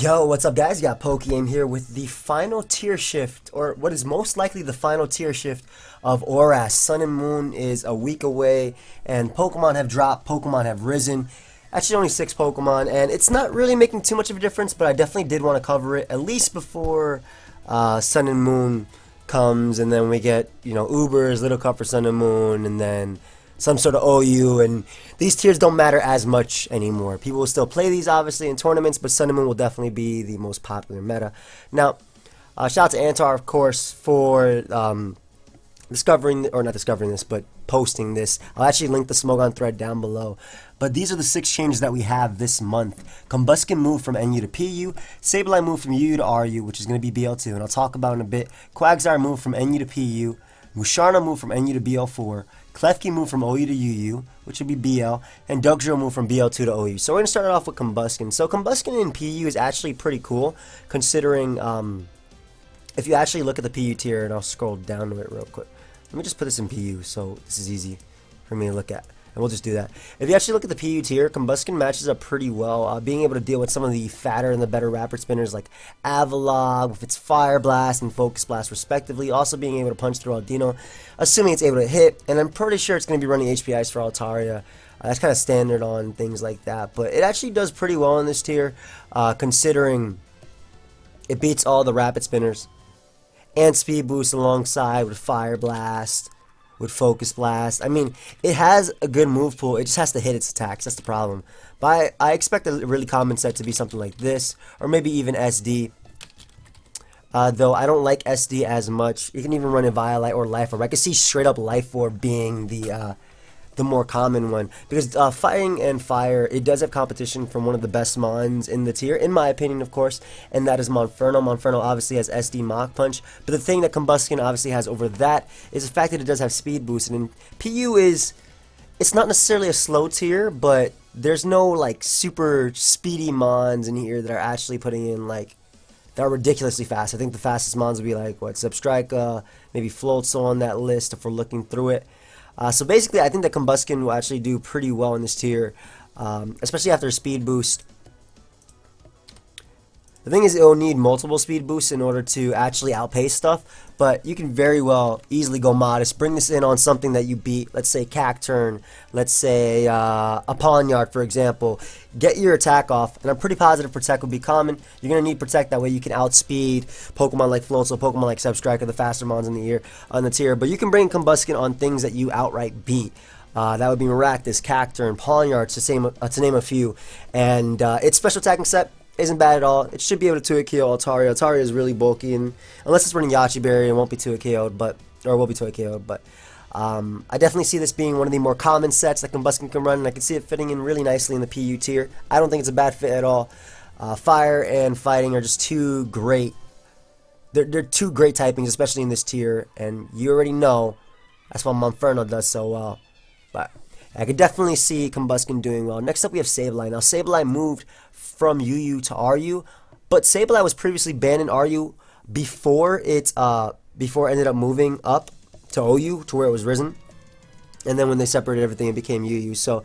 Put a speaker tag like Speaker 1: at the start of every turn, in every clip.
Speaker 1: Yo, what's up guys? You got PokeaimMD here with the final tier shift, or what is most likely the final tier shift of Oras. Sun and Moon is a week away, and Pokemon have dropped, Pokemon have risen. Actually only 6 Pokemon, and it's not really making too much of a difference, but I definitely did want to cover it, at least before Sun and Moon comes, and then we get, Ubers, Little Cup for Sun and Moon, and then some sort of OU, and these tiers don't matter as much anymore. People will still play these, obviously, in tournaments, but Sun and Moon will definitely be the most popular meta. Now, shout out to Antar, of course, for not discovering this, but posting this. I'll actually link the Smogon thread down below. But these are the 6 changes that we have this month. Combusken moved from NU to PU. Sableye moved from UU to RU, which is going to be BL2, and I'll talk about in a bit. Quagsire moved from NU to PU. Musharna moved from NU to BL4. Klefki moved from OU to UU, which would be BL, and Ducky moved from BL2 to OU. So we're going to start it off with Combusken. So Combusken in PU is actually pretty cool, considering, if you actually look at the PU tier, and I'll scroll down to it real quick. Let me just put this in PU, so this is easy for me to look at. And we'll just do that. If you actually look at the PU tier, Combusken matches up pretty well, being able to deal with some of the fatter and the better rapid spinners like Avalog with its Fire Blast and Focus Blast respectively, also being able to punch through Aldino, assuming it's able to hit, and I'm pretty sure it's going to be running HPIs for Altaria. That's kind of standard on things like that, but it actually does pretty well in this tier, considering it beats all the rapid spinners, and Speed Boost alongside with Fire Blast, with Focus Blast. I mean, it has a good move pool, it just has to hit its attacks, that's the problem. But I expect a really common set to be something like this, or maybe even SD. Though I don't like SD as much. You can even run a Violite or Life Orb. I can see straight up Life Orb being the more common one, because Fighting and Fire, it does have competition from one of the best mons in the tier, in my opinion, of course, and that is Monferno. Monferno obviously has SD Mach Punch, but the thing that Combusken obviously has over that is the fact that it does have Speed Boost, and PU it's not necessarily a slow tier, but there's no like super speedy mons in here that are actually putting in like that are ridiculously fast. I think the fastest mons would be like what, Substrike, maybe Floatzel on that list if we're looking through it. So basically, I think that Combusken will actually do pretty well in this tier, especially after a speed boost. The thing is, it will need multiple speed boosts in order to actually outpace stuff, but you can very well easily go modest, bring this in on something that you beat, let's say Cacturn, let's say a Pawniard, for example. Get your attack off, and I'm pretty positive Protect will be common. You're going to need Protect, that way you can outspeed Pokemon like Floatzel, Pokemon like Substrike, or the faster mons in the tier, but you can bring Combusken on things that you outright beat. That would be Maractus, Cacturn, Pawniard, to name a few, and its special attacking set isn't bad at all. It should be able to 2-hit KO Altaria. Altaria is really bulky, and unless it's running Yachi Berry, it won't be 2-hit KO'd, or will be 2-hit KO'd, but I definitely see this being one of the more common sets that Combusken can run, and I can see it fitting in really nicely in the PU tier. I don't think it's a bad fit at all. Fire and Fighting are just two great. They're two great typings, especially in this tier, and you already know that's why Monferno does so well. But I could definitely see Combusken doing well. Next up, we have Sableye. Now, Sableye moved from UU to RU, but Sableye was previously banned in RU before it ended up moving up to OU to where it was risen, and then when they separated everything, it became UU. So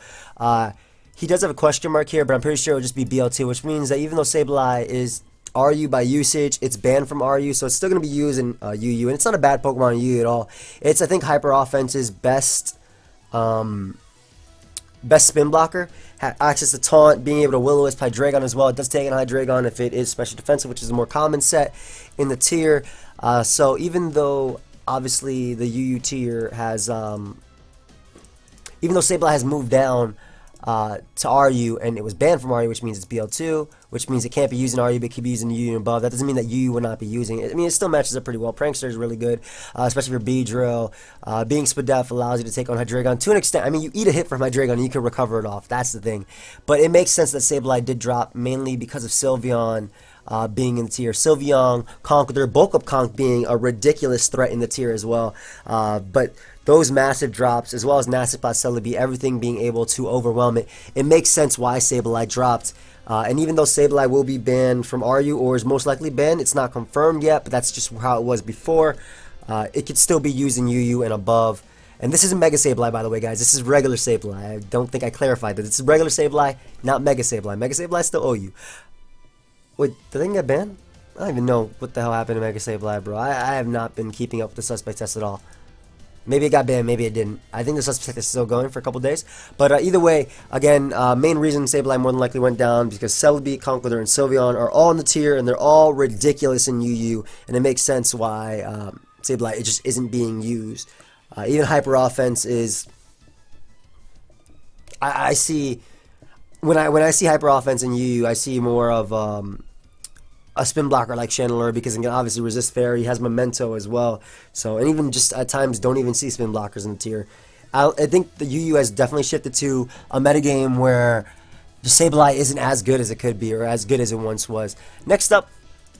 Speaker 1: he does have a question mark here, but I'm pretty sure it'll just be BL2, which means that even though Sableye is RU by usage, it's banned from RU, so it's still going to be used in UU, and it's not a bad Pokemon in UU at all. It's, I think, Hyper Offense's best spin blocker, access to taunt, being able to Will-O-Wisp Hydreigon as well. It does take an Hydreigon if it is special defensive, which is a more common set in the tier. So even though obviously the UU tier has, even though Sableye has moved down to RU and it was banned from RU, which means it's BL2, which means it can't be used in RU but it can be used in UU and above. That doesn't mean that UU will not be using it. I mean, it still matches up pretty well. Prankster is really good, especially for Beedrill. Being Spadef allows you to take on Hydreigon to an extent. I mean, you eat a hit from Hydreigon and you can recover it off. That's the thing. But it makes sense that Sableye did drop mainly because of Sylveon being in the tier. Sylveon, Conkeldurr, Bulk Up Conk being a ridiculous threat in the tier as well. But those massive drops, as well as Nassipot, Celebi, everything being able to overwhelm it, it makes sense why Sableye dropped. And even though Sableye will be banned from RU, or is most likely banned, it's not confirmed yet, but that's just how it was before. It could still be used in UU and above. And this isn't Mega Sableye, by the way, guys. This is regular Sableye. I don't think I clarified that. This is regular Sableye, not Mega Sableye. Mega Sableye still OU. Wait, did they get banned? I don't even know what the hell happened to Mega Sableye, bro. I have not been keeping up with the suspect test at all. Maybe it got banned, maybe it didn't. I think the suspect is still going for a couple days. But either way, again, main reason Sableye more than likely went down because Celebi, Conkeldurr, and Sylveon are all in the tier, and they're all ridiculous in UU, and it makes sense why Sableye just isn't being used. Even Hyper Offense is... I see... When I see Hyper Offense in UU, I see more of... a spin blocker like Chandelure because it can obviously resist Fairy. He has Memento as well. So, and even just at times don't even see spin blockers in the tier. I think the UU has definitely shifted to a metagame where the Sableye isn't as good as it could be or as good as it once was. Next up,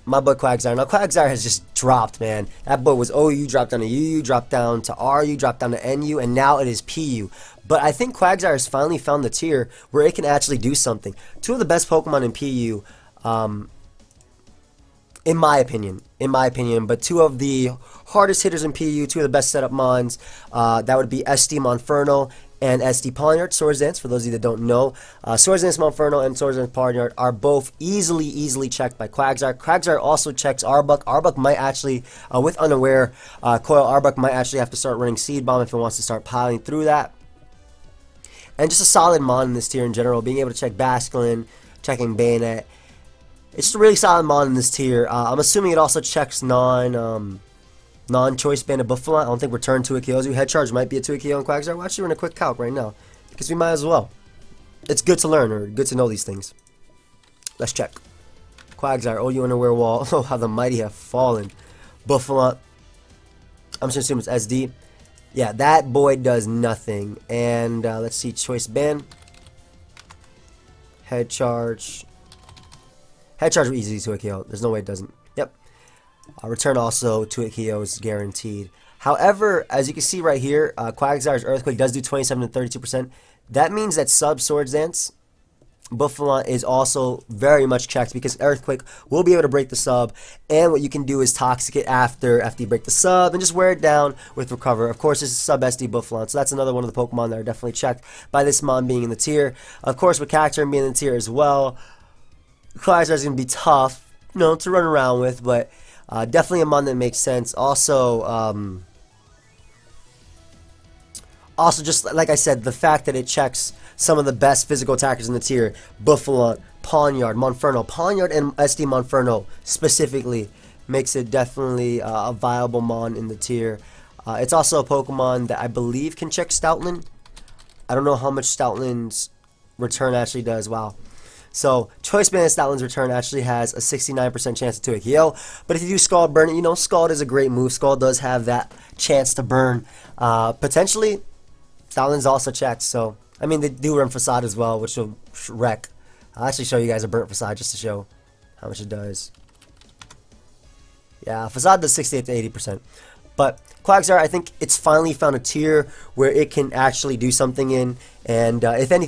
Speaker 1: my boy Quagsire. Now Quagsire has just dropped, man. That boy was OU, dropped down to UU, dropped down to RU, dropped down to NU, and now it is PU. But I think Quagsire has finally found the tier where it can actually do something. Two of the best Pokemon in PU, in my opinion, but two of the hardest hitters in PU, two of the best setup mons, that would be SD Monferno and SD Pawniard. Swords Dance, for those of you that don't know, Swords Dance Monferno and Swords Dance Pawniard are both easily checked by Quagsire. Quagsire also checks Arbok. Arbok might actually, with Unaware Coil, Arbok might actually have to start running Seed Bomb if it wants to start piling through that. And just a solid mon in this tier in general, being able to check Basculin, checking Bayonet. It's just a really solid mon in this tier. I'm assuming it also checks non-choice banded Buffalo. I don't think return to a Kyozu. Head charge might be a 2 KO on Quagsire. We'll actually run a quick calc right now because we might as well. It's good to learn or good to know these things. Let's check. Quagsire, OU Unaware Wall. Oh, how the mighty have fallen. Buffalo. I'm just assuming it's SD. Yeah, that boy does nothing. And let's see, choice band. Head charge. Head charge will easily 2 KO. There's no way it doesn't. Yep. Return also 2 KO is guaranteed. However, as you can see right here, Quagsire's Earthquake does do 27 to 32%. That means that sub Swords Dance Buffalo is also very much checked because Earthquake will be able to break the sub, and what you can do is Toxic it after you break the sub and just wear it down with Recover. Of course, this is sub SD Buffalo, so that's another one of the Pokemon that are definitely checked by this mon being in the tier. Of course, with Cacturne being in the tier as well, Quagsire is going to be tough, to run around with, but definitely a mon that makes sense. Also, just like I said, the fact that it checks some of the best physical attackers in the tier, Buffalo, Pawniard, Monferno. Pawniard and SD Monferno specifically makes it definitely a viable mon in the tier. It's also a Pokemon that I believe can check Stoutland. I don't know how much Stoutland's return actually does. Wow. So, Choice Band Stoutland's return actually has a 69% chance to 2 KO. But if you do Scald Burn it, Scald is a great move. Scald does have that chance to burn. Potentially, Stoutland's also checked, so... I mean, they do run Facade as well, which will wreck. I'll actually show you guys a burnt Facade just to show how much it does. Yeah, Facade does 68 to 80%. But Quagsire, I think it's finally found a tier where it can actually do something in. And if any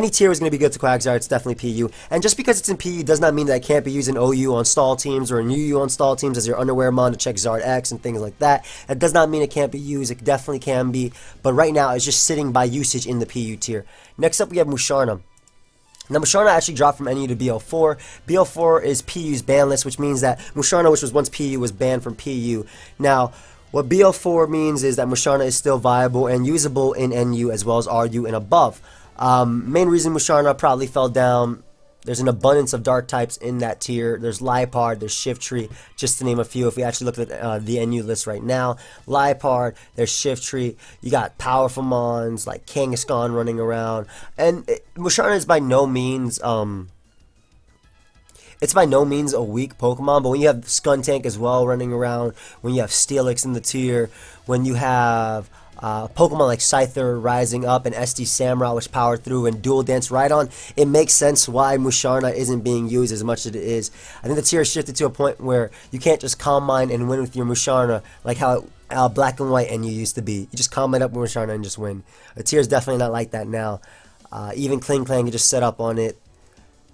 Speaker 1: tier is going to be good to Quagsire, it's definitely PU. And just because it's in PU does not mean that it can't be used in OU on stall teams or in UU on stall teams as your Unaware mon to check Zard X and things like that. That does not mean it can't be used. It definitely can be. But right now, it's just sitting by usage in the PU tier. Next up, we have Musharna. Now, Musharna actually dropped from NU to BL4. BL4 is PU's ban list, which means that Musharna, which was once PU, was banned from PU. Now, what BL4 means is that Musharna is still viable and usable in NU as well as RU and above. Main reason Musharna probably fell down, there's an abundance of dark types in that tier. There's Liepard, there's Shiftry, just to name a few. If we actually look at the NU list right now, Liepard, there's Shiftry, you got powerful mons like Kangaskhan running around, and Musharna is by no means a weak Pokemon, but when you have Skuntank as well running around, when you have Steelix in the tier, when you have Pokemon like Scyther rising up and SD Samurott which powered through and Dual Dance Rhydon, it makes sense why Musharna isn't being used as much as it is. I think the tier has shifted to a point where you can't just Calm Mind and win with your Musharna like how Black and White NU used to be. You just Calm Mind up with Musharna and just win. The tier is definitely not like that now. Even Kling Klang can just set up on it.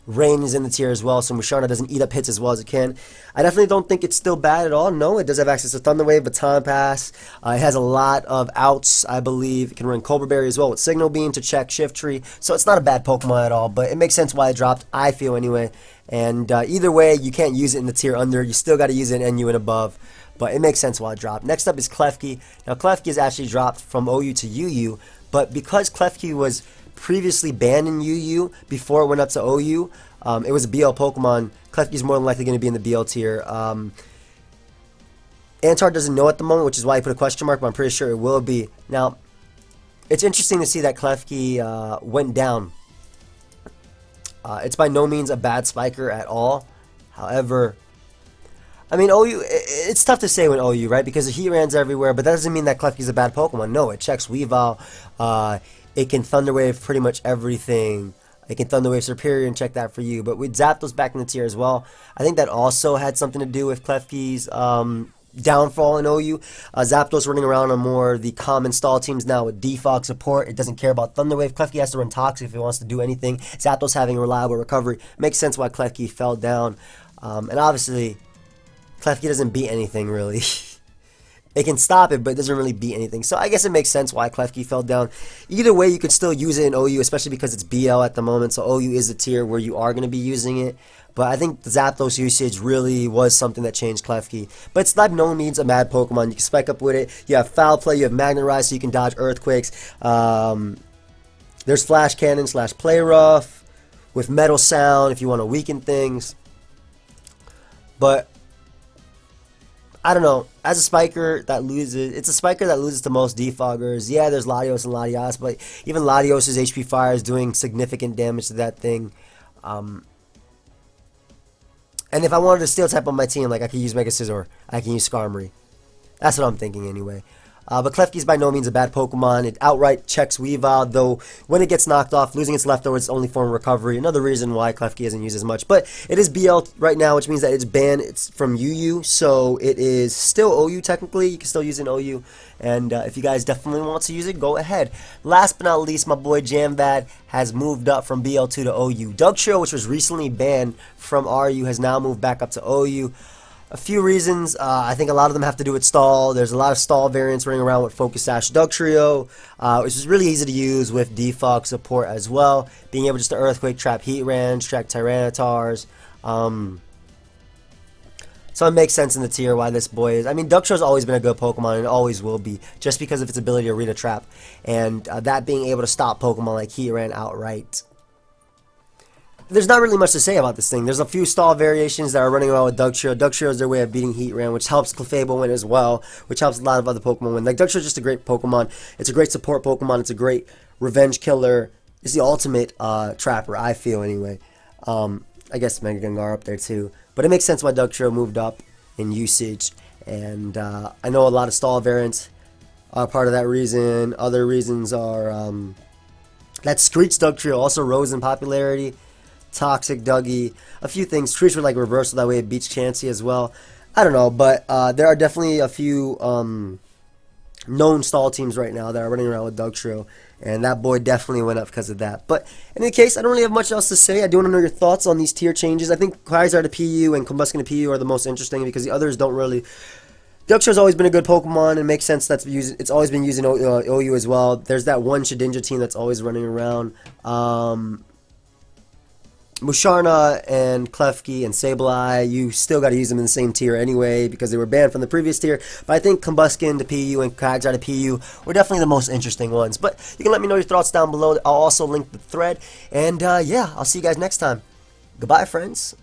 Speaker 1: Rain is in the tier as well, so Musharna doesn't eat up hits as well as it can. I definitely don't think it's still bad at all. No, it does have access to Thunder Wave, Baton Pass. It has a lot of outs, I believe. It can run Cobra Berry as well with Signal Beam to check Shiftry. So it's not a bad Pokemon at all, but it makes sense why it dropped, I feel anyway. And either way, you can't use it in the tier under. You still got to use it in NU and above. But it makes sense why it dropped. Next up is Klefki. Now, Klefki is actually dropped from OU to UU. But because Klefki was previously banned in UU before it went up to OU, it was a BL Pokemon. Klefki is more than likely going to be in the BL tier. Antar doesn't know at the moment, which is why he put a question mark, but I'm pretty sure it will be. Now, it's interesting to see that Klefki went down. It's by no means a bad spiker at all. However, I mean, OU, it's tough to say with OU, right? Because the Heatran's everywhere, but that doesn't mean that Klefki's a bad Pokemon. No, it checks Weavile. It can Thunder Wave pretty much everything. It can Thunder Wave Superior and check that for you. But with Zapdos back in the tier as well, I think that also had something to do with Klefki's downfall in OU. Zapdos running around on more the common stall teams now with defog support. It doesn't care about Thunder Wave. Klefki has to run Toxic if he wants to do anything. Zapdos having a reliable recovery. Makes sense why Klefki fell down. And obviously, Klefki doesn't beat anything really. It can stop it, but it doesn't really beat anything. So I guess it makes sense why Klefki fell down. Either way, you could still use it in OU, especially because it's BL at the moment. So OU is the tier where you are going to be using it. But I think the Zapdos usage really was something that changed Klefki. But it's by no means a mad Pokemon. You can spike up with it. You have Foul Play, you have Magnet Rise, so you can dodge Earthquakes. There's Flash Cannon / Play Rough with Metal Sound if you want to weaken things. But I don't know. As a spiker that loses, it's a spiker that loses to most defoggers. Yeah, there's Latios and Latias, but even Latios' HP Fire is doing significant damage to that thing. And if I wanted to Steel type on my team, like I could use Mega Scizor, I can use Skarmory. That's what I'm thinking anyway. But Klefki is by no means a bad Pokemon. It outright checks Weavile, though when it gets knocked off, losing its leftovers is only form of recovery. Another reason why Klefki isn't used as much. But it is BL right now, which means that it's banned. It's from UU, so it is still OU technically. You can still use it in OU. And if you guys definitely want to use it, go ahead. Last but not least, my boy Jamvad has moved up from BL2 to OU. Dugtrio, which was recently banned from RU, has now moved back up to OU. A few reasons. I think a lot of them have to do with stall. There's a lot of stall variants running around with Focus Sash Dugtrio, which is really easy to use with defog support as well. Being able just to Earthquake, trap Heatrans, track Tyrannitars. So it makes sense in the tier why this boy is. I mean, Dugtrio's always been a good Pokemon and always will be, just because of its ability to read a trap. And that being able to stop Pokemon like Heatran outright. There's not really much to say about this thing. There's a few stall variations that are running around with Dugtrio. Dugtrio is their way of beating Heatran, which helps Clefable win as well, which helps a lot of other Pokemon win. Like, Dugtrio is just a great Pokemon. It's a great support Pokemon. It's a great revenge killer. It's the ultimate trapper, I feel anyway. I guess Mega Gengar up there too. But it makes sense why Dugtrio moved up in usage. And I know a lot of stall variants are part of that reason. Other reasons are that Screech Dugtrio also rose in popularity. Toxic Dougie, a few things. Screech with like reversal, that way it beats Chansey as well. I don't know, but there are definitely a few known stall teams right now that are running around with Dugtrio, and that boy definitely went up because of that. But in any case, I don't really have much else to say. I do want to know your thoughts on these tier changes. I think Quagsire to PU and Combusken to PU are the most interesting because the others don't really. Dugtrio's always been a good Pokemon. It makes sense that's it's always been using OU as well. There's that one Shedinja team that's always running around. Musharna and Klefki and Sableye, you still got to use them in the same tier anyway because they were banned from the previous tier. But I think Combusken to PU and Quagsire to PU were definitely the most interesting ones. But you can let me know your thoughts down below. I'll also link the thread. And yeah, I'll see you guys next time. Goodbye, friends.